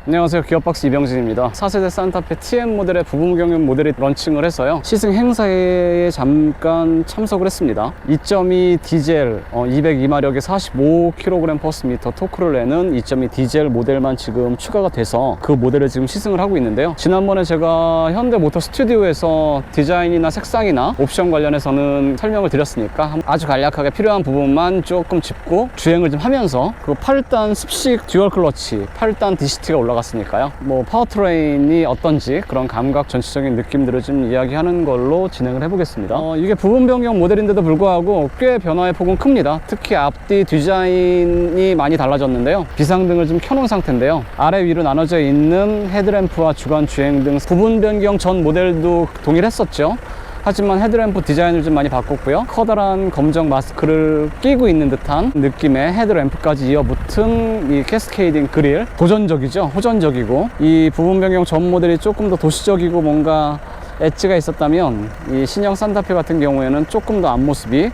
안녕하세요, 기어박스 이병진입니다. 4세대 산타페 TM 모델의 부분 경륜 모델이 런칭을 해서요, 시승 행사에 잠깐 참석을 했습니다. 2.2 디젤 202마력의 45kg/m 토크를 내는 2.2 디젤 모델만 지금 추가가 돼서 그 모델을 지금 시승을 하고 있는데요, 지난번에 제가 현대모터 스튜디오에서 디자인이나 색상이나 옵션 관련해서는 설명을 드렸으니까 아주 간략하게 필요한 부분만 조금 짚고 주행을 좀 하면서, 그 8단 습식 듀얼 클러치, 8단 DCT가 올라갔으니까요, 뭐 파워트레인이 어떤지 그런 감각 전체적인 느낌들을 좀 이야기하는 걸로 진행을 해보겠습니다. 이게 부분 변경 모델인데도 불구하고 꽤 변화의 폭은 큽니다. 특히 앞뒤 디자인이 많이 달라졌는데요, 비상등을 좀 켜놓은 상태인데요, 아래 위로 나눠져 있는 헤드램프와 주간 주행 등 부분 변경 전 모델도 동일했었죠. 하지만 헤드램프 디자인을 좀 많이 바꿨고요, 커다란 검정 마스크를 끼고 있는 듯한 느낌의 헤드램프까지 이어붙은 이 캐스케이딩 그릴, 도전적이죠. 호전적이고, 이 부분 변경 전 모델이 조금 더 도시적이고 뭔가 엣지가 있었다면, 이 신형 산타페 같은 경우에는 조금 더 앞모습이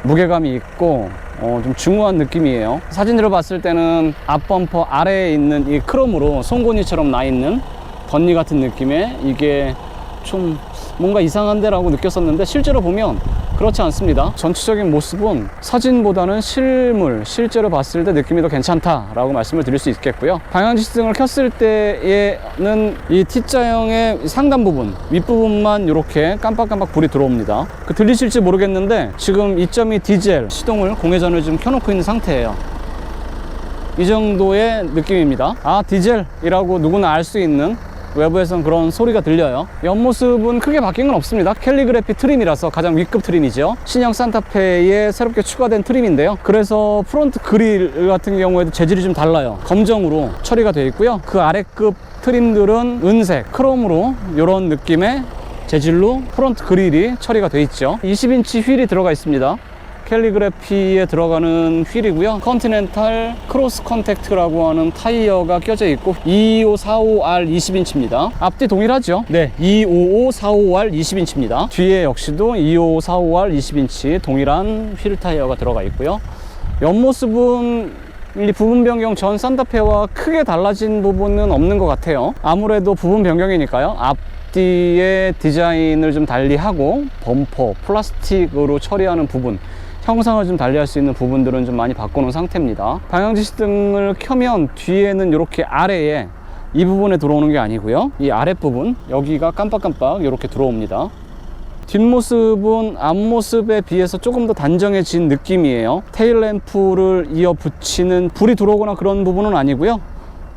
무게감이 있고 좀 중후한 느낌이에요. 사진으로 봤을 때는 앞범퍼 아래에 있는 이 크롬으로 송곳니처럼 나 있는 덧니 같은 느낌의, 이게 좀 뭔가 이상한데 라고 느꼈었는데, 실제로 보면 그렇지 않습니다. 전체적인 모습은 사진보다는 실제로 봤을 때 느낌이 더 괜찮다 라고 말씀을 드릴 수 있겠고요. 방향지 시승을 켰을 때에는 이 T자형의 상단 부분, 윗부분만 이렇게 깜빡깜빡 불이 들어옵니다. 들리실지 모르겠는데 지금 2.2 디젤 시동을, 공회전을 좀 켜놓고 있는 상태예요. 이 정도의 느낌입니다. 아, 디젤이라고 누구나 알 수 있는, 외부에선 그런 소리가 들려요. 옆모습은 크게 바뀐 건 없습니다. 캘리그래피 트림이라서 가장 위급 트림이죠. 신형 산타페에 새롭게 추가된 트림인데요, 그래서 프론트 그릴 같은 경우에도 재질이 좀 달라요. 검정으로 처리가 되어 있고요, 그 아래급 트림들은 은색, 크롬으로 이런 느낌의 재질로 프론트 그릴이 처리가 되어 있죠. 20인치 휠이 들어가 있습니다. 캘리그래피에 들어가는 휠이고요, 컨티넨탈 크로스 컨택트라고 하는 타이어가 껴져 있고 255R 20인치입니다. 앞뒤 동일하죠? 네, 25545R 20인치입니다. 뒤에 역시도 25545R 20인치 동일한 휠 타이어가 들어가 있고요. 옆모습은 이 부분 변경 전 산타페와 크게 달라진 부분은 없는 것 같아요. 아무래도 부분 변경이니까요, 앞뒤의 디자인을 좀 달리하고 범퍼 플라스틱으로 처리하는 부분, 형상을 좀 달리할 수 있는 부분들은 좀 많이 바꿔놓은 상태입니다. 방향지 시등을 켜면 뒤에는 이렇게 아래에 이 부분에 들어오는 게 아니고요, 이 아랫부분, 여기가 깜빡깜빡 이렇게 들어옵니다. 뒷모습은 앞모습에 비해서 조금 더 단정해진 느낌이에요. 테일램프를 이어 붙이는, 불이 들어오거나 그런 부분은 아니고요,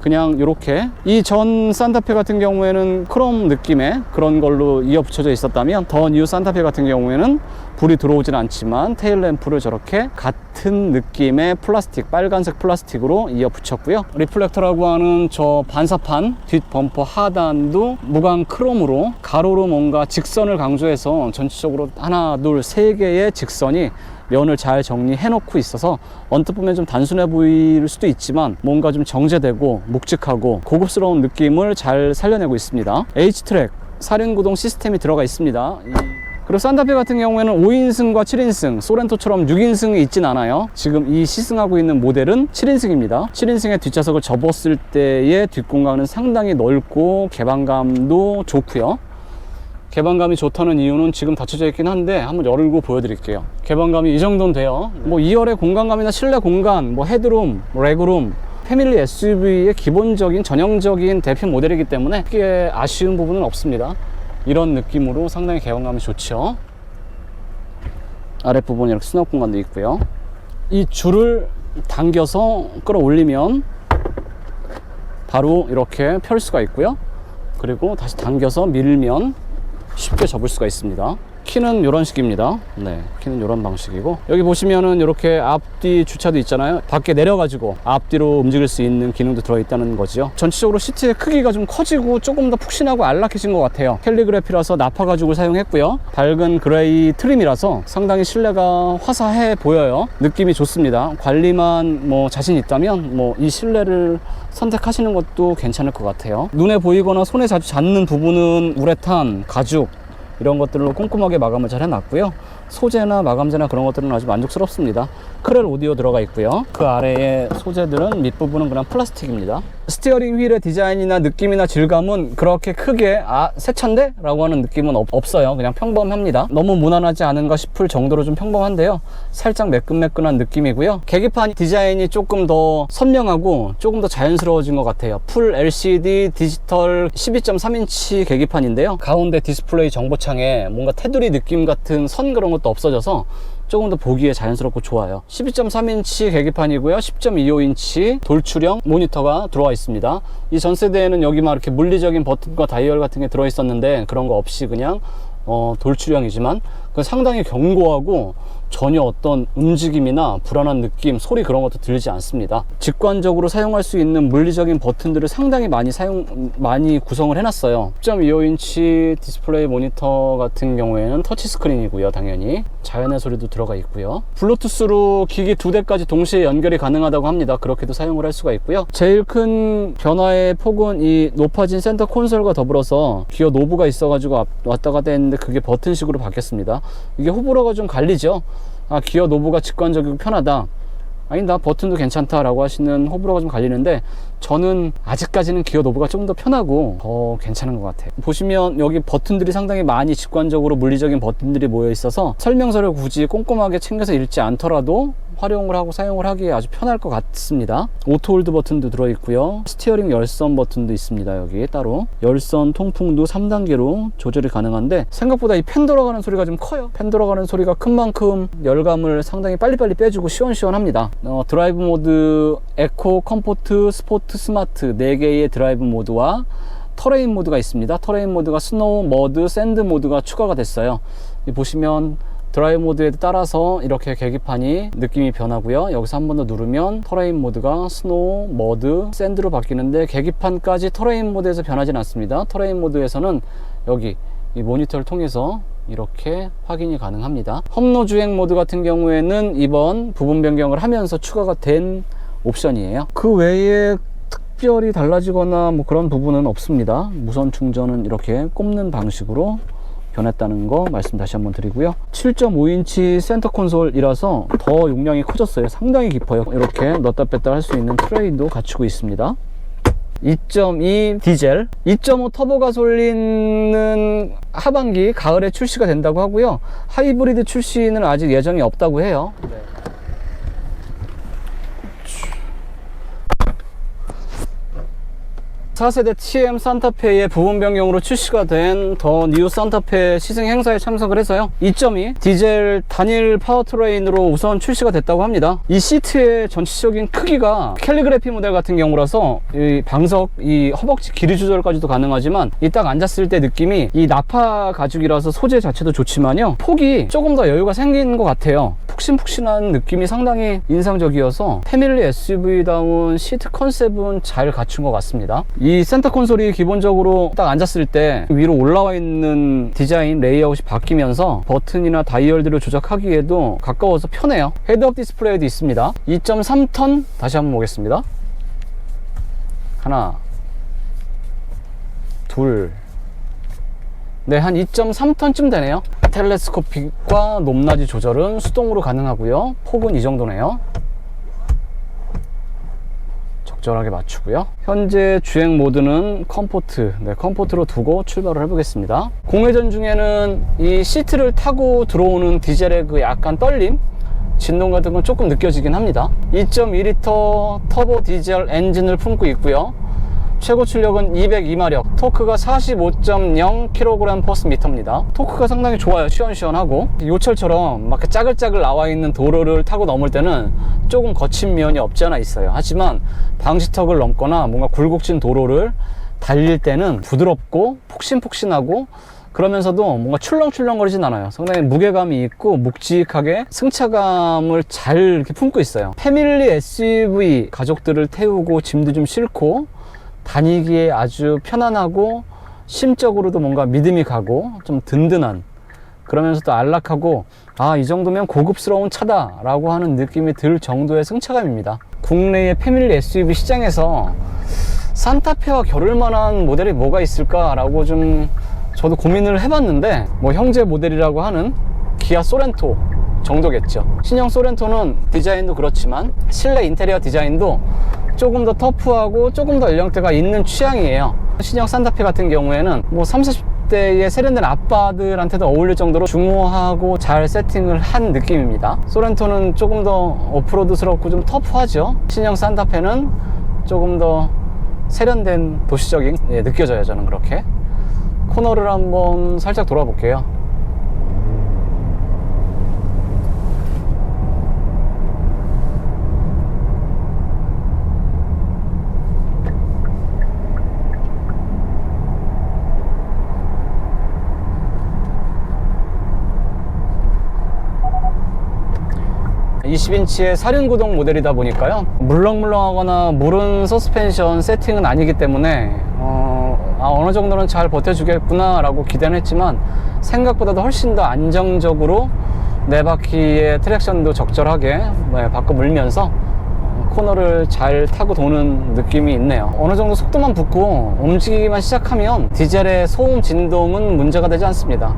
그냥 이렇게, 이 전 산타페 같은 경우에는 크롬 느낌의 그런 걸로 이어 붙여져 있었다면, 더 뉴 산타페 같은 경우에는 불이 들어오진 않지만 테일램프를 저렇게 같은 느낌의 플라스틱, 빨간색 플라스틱으로 이어 붙였고요. 리플렉터라고 하는 저 반사판 뒷 범퍼 하단도 무광 크롬으로 가로로 뭔가 직선을 강조해서 전체적으로 하나, 둘, 세 개의 직선이 면을 잘 정리해 놓고 있어서 언뜻 보면 좀 단순해 보일 수도 있지만 뭔가 좀 정제되고 묵직하고 고급스러운 느낌을 잘 살려내고 있습니다. H-트랙 4륜구동 시스템이 들어가 있습니다. 그리고 산타페 같은 경우에는 5인승과 7인승, 소렌토처럼 6인승이 있진 않아요. 지금 이 시승하고 있는 모델은 7인승입니다. 7인승의 뒷좌석을 접었을 때의 뒷공간은 상당히 넓고 개방감도 좋고요. 개방감이 좋다는 이유는 지금 닫혀져 있긴 한데 한번 열고 보여드릴게요. 개방감이 이 정도는 돼요. 뭐 2열의 공간감이나 실내 공간, 뭐 헤드룸, 레그룸, 패밀리 SUV의 기본적인 전형적인 대표 모델이기 때문에 크게 아쉬운 부분은 없습니다. 이런 느낌으로 상당히 개방감이 좋죠. 아랫부분에 이렇게 수납 공간도 있고요. 이 줄을 당겨서 끌어올리면 바로 이렇게 펼 수가 있고요, 그리고 다시 당겨서 밀면 쉽게 접을 수가 있습니다. 키는 이런 식입니다. 네, 키는 이런 방식이고, 여기 보시면은 이렇게 앞뒤 주차도 있잖아요. 밖에 내려가지고 앞뒤로 움직일 수 있는 기능도 들어있다는 거죠. 전체적으로 시트의 크기가 좀 커지고 조금 더 푹신하고 안락해진 것 같아요. 캘리그래피라서 나파 가죽을 사용했고요, 밝은 그레이 트림이라서 상당히 실내가 화사해 보여요. 느낌이 좋습니다. 관리만 뭐 자신 있다면 뭐 이 실내를 선택하시는 것도 괜찮을 것 같아요. 눈에 보이거나 손에 자주 닿는 부분은 우레탄, 가죽 이런 것들로 꼼꼼하게 마감을 잘 해놨고요. 소재나 마감재나 그런 것들은 아주 만족스럽습니다. 크렐 오디오 들어가 있고요. 그 아래의 소재들은 밑부분은 그냥 플라스틱입니다. 스티어링 휠의 디자인이나 느낌이나 질감은 그렇게 크게 새 차인데? 라고 하는 느낌은 없어요. 그냥 평범합니다. 너무 무난하지 않은가 싶을 정도로 좀 평범한데요. 살짝 매끈매끈한 느낌이고요. 계기판 디자인이 조금 더 선명하고 조금 더 자연스러워진 것 같아요. 풀 LCD 디지털 12.3인치 계기판인데요. 가운데 디스플레이 정보창에 뭔가 테두리 느낌 같은 선 그런 것도 없어져서 조금 더 보기에 자연스럽고 좋아요. 12.3인치 계기판이고요. 10.25인치 돌출형 모니터가 들어와 있습니다. 이 전 세대에는 여기 막 이렇게 물리적인 버튼과 다이얼 같은 게 들어 있었는데 그런 거 없이 그냥 돌출형이지만 상당히 견고하고 전혀 어떤 움직임이나 불안한 느낌, 소리 그런 것도 들지 않습니다. 직관적으로 사용할 수 있는 물리적인 버튼들을 상당히 많이 구성을 해놨어요. 10.25인치 디스플레이 모니터 같은 경우에는 터치 스크린이고요. 당연히 자연의 소리도 들어가 있고요. 블루투스로 기기 2대까지 동시에 연결이 가능하다고 합니다. 그렇게도 사용을 할 수가 있고요. 제일 큰 변화의 폭은 이 높아진 센터 콘솔과 더불어서 기어 노브가 있어가지고 왔다 갔다 했는데 그게 버튼식으로 바뀌었습니다. 이게 호불호가 좀 갈리죠. 기어 노브가 직관적이고 편하다, 아니다 버튼도 괜찮다 라고 하시는 호불호가 좀 갈리는데, 저는 아직까지는 기어 노브가 조금 더 편하고 더 괜찮은 것 같아요. 보시면 여기 버튼들이 상당히 많이 직관적으로 물리적인 버튼들이 모여 있어서 설명서를 굳이 꼼꼼하게 챙겨서 읽지 않더라도 활용을 하고 사용을 하기에 아주 편할 것 같습니다. 오토 홀드 버튼도 들어있고요. 스티어링 열선 버튼도 있습니다. 여기 따로 열선 통풍도 3단계로 조절이 가능한데, 생각보다 이 펜 돌아가는 소리가 좀 커요. 펜 돌아가는 소리가 큰 만큼 열감을 상당히 빨리빨리 빼주고 시원시원합니다. 드라이브 모드, 에코, 컴포트, 스포트, 스마트 4개의 드라이브 모드와 터레인 모드가 있습니다. 터레인 모드가 스노우, 머드, 샌드 모드가 추가가 됐어요. 보시면 드라이브 모드에 따라서 이렇게 계기판이 느낌이 변하고요. 여기서 한 번 더 누르면 터레인 모드가 스노우, 머드, 샌드로 바뀌는데, 계기판까지 터레인 모드에서 변하진 않습니다. 터레인 모드에서는 여기 이 모니터를 통해서 이렇게 확인이 가능합니다. 험로 주행 모드 같은 경우에는 이번 부분 변경을 하면서 추가가 된 옵션이에요. 그 외에 특별히 달라지거나 뭐 그런 부분은 없습니다. 무선 충전은 이렇게 꼽는 방식으로 변했다는 거 말씀 다시 한번 드리고요. 7.5인치 센터 콘솔이라서 더 용량이 커졌어요. 상당히 깊어요. 이렇게 넣었다 뺐다 할 수 있는 트레이도 갖추고 있습니다. 2.2 디젤, 2.5 터보 가솔린은 하반기 가을에 출시가 된다고 하고요. 하이브리드 출시는 아직 예정이 없다고 해요. 4세대 TM 산타페의 부분 변경으로 출시가 된 더 뉴 산타페 시승 행사에 참석을 해서요. 2.2 디젤 단일 파워트레인으로 우선 출시가 됐다고 합니다. 이 시트의 전체적인 크기가 캘리그래피 모델 같은 경우라서 이 방석, 이 허벅지 길이 조절까지도 가능하지만, 이 딱 앉았을 때 느낌이 이 나파 가죽이라서 소재 자체도 좋지만요, 폭이 조금 더 여유가 생긴 것 같아요. 푹신푹신한 느낌이 상당히 인상적이어서 패밀리 SUV다운 시트 컨셉은 잘 갖춘 것 같습니다. 이 센터 콘솔이 기본적으로 딱 앉았을 때 위로 올라와 있는 디자인 레이아웃이 바뀌면서 버튼이나 다이얼들을 조작하기에도 가까워서 편해요. 헤드업 디스플레이도 있습니다. 2.3톤 다시 한번 보겠습니다. 하나, 둘, 네, 한 2.3톤쯤 되네요. 텔레스코픽과 높낮이 조절은 수동으로 가능하고요. 폭은 이 정도네요. 적절하게 맞추고요. 현재 주행 모드는 컴포트, 컴포트로 두고 출발을 해보겠습니다. 공회전 중에는 이 시트를 타고 들어오는 디젤의 그 약간 떨림, 진동 같은 건 조금 느껴지긴 합니다. 2.2L 터보 디젤 엔진을 품고 있고요. 최고 출력은 202마력, 토크가 45.0kg/m입니다. 토크가 상당히 좋아요. 시원시원하고, 요철처럼 막 짜글짜글 나와 있는 도로를 타고 넘을 때는 조금 거친 면이 없지 않아 있어요. 하지만 방지턱을 넘거나 뭔가 굴곡진 도로를 달릴 때는 부드럽고 폭신폭신하고, 그러면서도 뭔가 출렁출렁거리진 않아요. 상당히 무게감이 있고 묵직하게 승차감을 잘 이렇게 품고 있어요. 패밀리 SUV 가족들을 태우고 짐도 좀 싣고 다니기에 아주 편안하고, 심적으로도 뭔가 믿음이 가고 좀 든든한, 그러면서도 안락하고, 이 정도면 고급스러운 차다 라고 하는 느낌이 들 정도의 승차감입니다. 국내의 패밀리 SUV 시장에서 산타페와 겨룰 만한 모델이 뭐가 있을까 라고 좀 저도 고민을 해봤는데, 뭐 형제 모델이라고 하는 기아 소렌토 정도겠죠. 신형 소렌토는 디자인도 그렇지만 실내 인테리어 디자인도 조금 더 터프하고 조금 더 연령대가 있는 취향이에요. 신형 산타페 같은 경우에는 뭐 30대의 세련된 아빠들한테도 어울릴 정도로 중후하고 잘 세팅을 한 느낌입니다. 소렌토는 조금 더 오프로드스럽고 좀 터프하죠. 신형 산타페는 조금 더 세련된 도시적인 느껴져요. 저는 그렇게. 코너를 한번 살짝 돌아볼게요. 20인치의 사륜구동 모델이다 보니까요, 물렁물렁하거나 무른 서스펜션 세팅은 아니기 때문에 어느 정도는 잘 버텨주겠구나 라고 기대는 했지만 생각보다도 훨씬 더 안정적으로 네 바퀴의 트랙션도 적절하게 바꿔 물면서 코너를 잘 타고 도는 느낌이 있네요. 어느 정도 속도만 붙고 움직이기만 시작하면 디젤의 소음 진동은 문제가 되지 않습니다.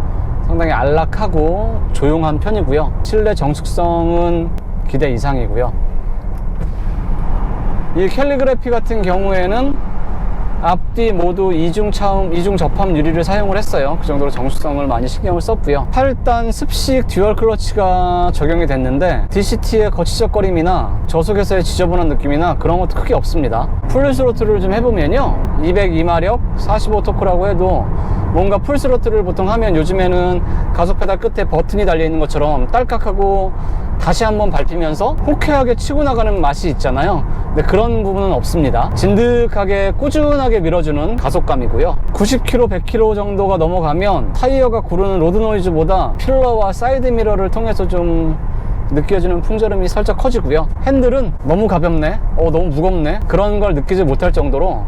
상당히 안락하고 조용한 편이고요. 실내 정숙성은 기대 이상이고요. 이 캘리그래피 같은 경우에는 앞뒤 모두 이중 접합 유리를 사용을 했어요. 그 정도로 정숙성을 많이 신경을 썼고요. 8단 습식 듀얼 클러치가 적용이 됐는데 DCT의 거치적거림이나 저속에서의 지저분한 느낌이나 그런 것도 크게 없습니다. 풀 스로틀을 좀 해보면요, 202마력 45 토크라고 해도 뭔가 풀 스로틀을 보통 하면 요즘에는 가속 페달 끝에 버튼이 달려있는 것처럼 딸깍하고 다시 한번 밟히면서 호쾌하게 치고 나가는 맛이 있잖아요. 근데 그런 부분은 없습니다. 진득하게 꾸준하게 밀어주는 가속감이고요. 90km, 100km 정도가 넘어가면 타이어가 구르는 로드 노이즈보다 필러와 사이드 미러를 통해서 좀 느껴지는 풍절음이 살짝 커지고요. 핸들은 너무 가볍네, 너무 무겁네, 그런 걸 느끼지 못할 정도로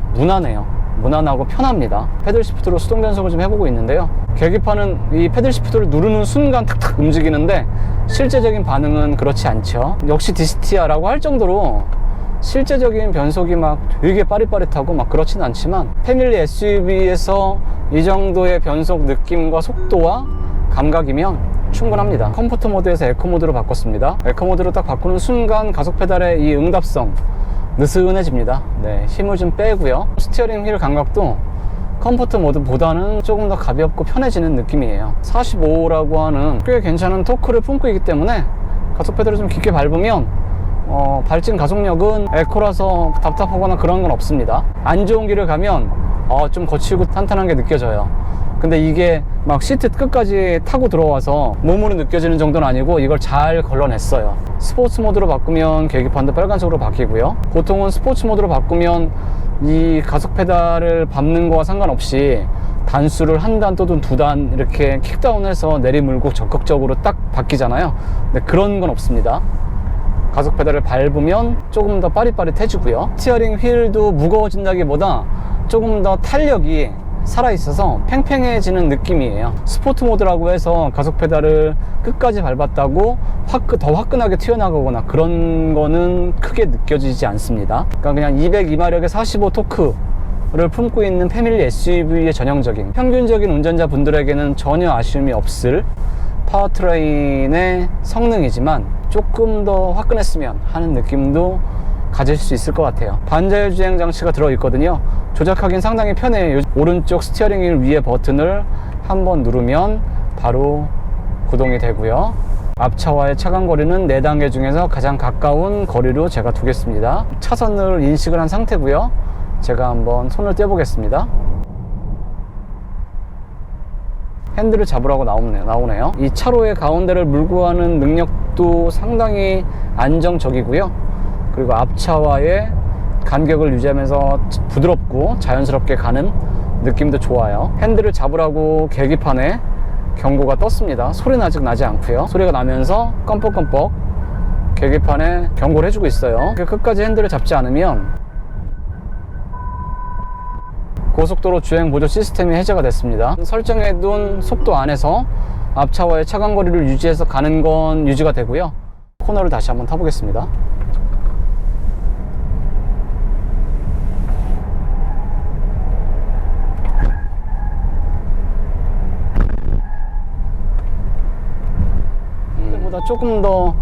무난하고 편합니다. 패들 시프트로 수동 변속을 좀 해보고 있는데요, 계기판은 이 패들 시프트를 누르는 순간 탁탁 움직이는데 실제적인 반응은 그렇지 않죠. 역시 DCT야라고 할 정도로 실제적인 변속이 막 되게 빠릿빠릿하고 막 그렇진 않지만 패밀리 SUV에서 이 정도의 변속 느낌과 속도와 감각이면 충분합니다. 컴포트 모드에서 에코 모드로 바꿨습니다. 에코 모드로 딱 바꾸는 순간 가속 페달의 이 응답성 느슨해집니다. 힘을 좀 빼고요. 스티어링 휠 감각도 컴포트 모드보다는 조금 더 가볍고 편해지는 느낌이에요. 45라고 하는 꽤 괜찮은 토크를 품고 있기 때문에 가속 페달을 좀 깊게 밟으면 발진 가속력은 에코라서 답답하거나 그런 건 없습니다. 안 좋은 길을 가면 좀 거칠고 탄탄한 게 느껴져요. 근데 이게 막 시트 끝까지 타고 들어와서 몸으로 느껴지는 정도는 아니고 이걸 잘 걸러냈어요. 스포츠 모드로 바꾸면 계기판도 빨간색으로 바뀌고요. 보통은 스포츠 모드로 바꾸면 이 가속 페달을 밟는 거와 상관없이 단수를 한 단 또는 두 단 이렇게 킥다운해서 내리물고 적극적으로 딱 바뀌잖아요. 근데 그런 건 없습니다. 가속 페달을 밟으면 조금 더 빠릿빠릿해지고요. 스티어링 휠도 무거워진다기보다 조금 더 탄력이 살아있어서 팽팽해지는 느낌이에요. 스포트 모드라고 해서 가속 페달을 끝까지 밟았다고 더 화끈하게 튀어나가거나 그런 거는 크게 느껴지지 않습니다. 그러니까 그냥 202마력의 45 토크를 품고 있는 패밀리 SUV의 전형적인 평균적인 운전자 분들에게는 전혀 아쉬움이 없을 파워트레인의 성능이지만 조금 더 화끈했으면 하는 느낌도 가질 수 있을 것 같아요. 반자율 주행 장치가 들어있거든요. 조작하기는 상당히 편해요. 오른쪽 스티어링 휠 위에 버튼을 한번 누르면 바로 구동이 되고요. 앞차와의 차간 거리는 4단계 중에서 가장 가까운 거리로 제가 두겠습니다. 차선을 인식을 한 상태고요. 제가 한번 손을 떼보겠습니다. 핸들을 잡으라고 나오네요. 이 차로의 가운데를 물고 가는 능력도 상당히 안정적이고요. 그리고 앞차와의 간격을 유지하면서 부드럽고 자연스럽게 가는 느낌도 좋아요. 핸들을 잡으라고 계기판에 경고가 떴습니다. 소리는 아직 나지 않고요. 소리가 나면서 껌뻑껌뻑 계기판에 경고를 해주고 있어요. 끝까지 핸들을 잡지 않으면 고속도로 주행 보조 시스템이 해제가 됐습니다. 설정해둔 속도 안에서 앞차와의 차간 거리를 유지해서 가는 건 유지가 되고요. 코너를 다시 한번 타보겠습니다. 조금 더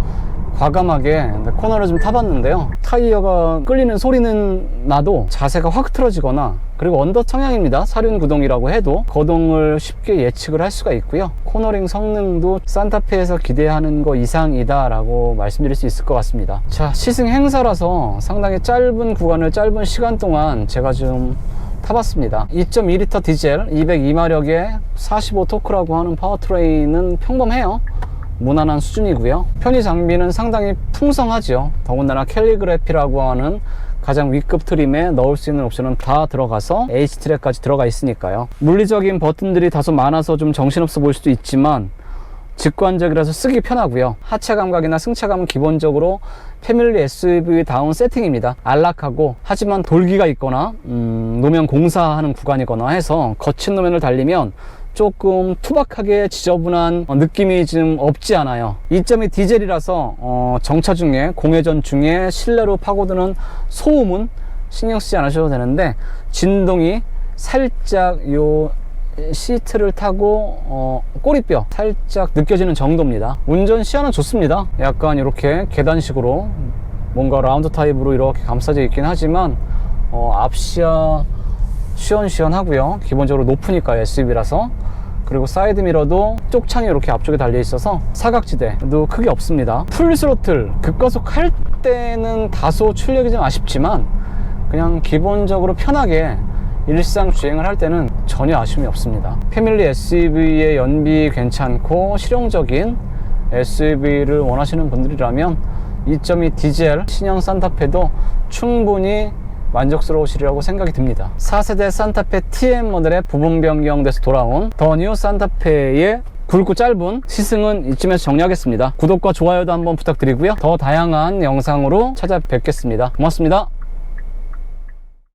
과감하게 코너를 좀 타봤는데요. 타이어가 끌리는 소리는 나도 자세가 확 틀어지거나, 그리고 언더 청량입니다. 사륜 구동이라고 해도 거동을 쉽게 예측을 할 수가 있고요. 코너링 성능도 산타페에서 기대하는 거 이상이다 라고 말씀드릴 수 있을 것 같습니다. 자, 시승 행사라서 상당히 짧은 구간을 짧은 시간 동안 제가 좀 타봤습니다. 2.2L 디젤 202마력의 45 토크라고 하는 파워트레인은 평범해요. 무난한 수준이고요. 편의 장비는 상당히 풍성하죠. 더군다나 캘리그래피라고 하는 가장 위급 트림에 넣을 수 있는 옵션은 다 들어가서 H트랙까지 들어가 있으니까요. 물리적인 버튼들이 다소 많아서 좀 정신없어 보일 수도 있지만 직관적이라서 쓰기 편하고요. 하체 감각이나 승차감은 기본적으로 패밀리 SUV다운 세팅입니다. 안락하고, 하지만 돌기가 있거나 노면 공사하는 구간이거나 해서 거친 노면을 달리면 조금 투박하게 지저분한 느낌이 좀 없지 않아요. 2.2 디젤이라서 정차 중에, 공회전 중에 실내로 파고드는 소음은 신경 쓰지 않으셔도 되는데, 진동이 살짝 요 시트를 타고 꼬리뼈 살짝 느껴지는 정도입니다. 운전 시야는 좋습니다. 약간 이렇게 계단식으로 뭔가 라운드 타입으로 이렇게 감싸져 있긴 하지만 앞시야 시원시원하고요. 기본적으로 높으니까 SUV라서. 그리고 사이드 미러도 쪽창이 이렇게 앞쪽에 달려 있어서 사각지대도 크게 없습니다. 풀 스로틀 급가속 할 때는 다소 출력이 좀 아쉽지만 그냥 기본적으로 편하게 일상 주행을 할 때는 전혀 아쉬움이 없습니다. 패밀리 SUV의 연비 괜찮고 실용적인 SUV를 원하시는 분들이라면 2.2 디젤 신형 산타페도 충분히 만족스러우시리라고 생각이 듭니다. 4세대 산타페 TM 모델의 부분 변경돼서 돌아온 더 뉴 산타페의 굵고 짧은 시승은 이쯤에서 정리하겠습니다. 구독과 좋아요도 한번 부탁드리고요. 더 다양한 영상으로 찾아뵙겠습니다. 고맙습니다.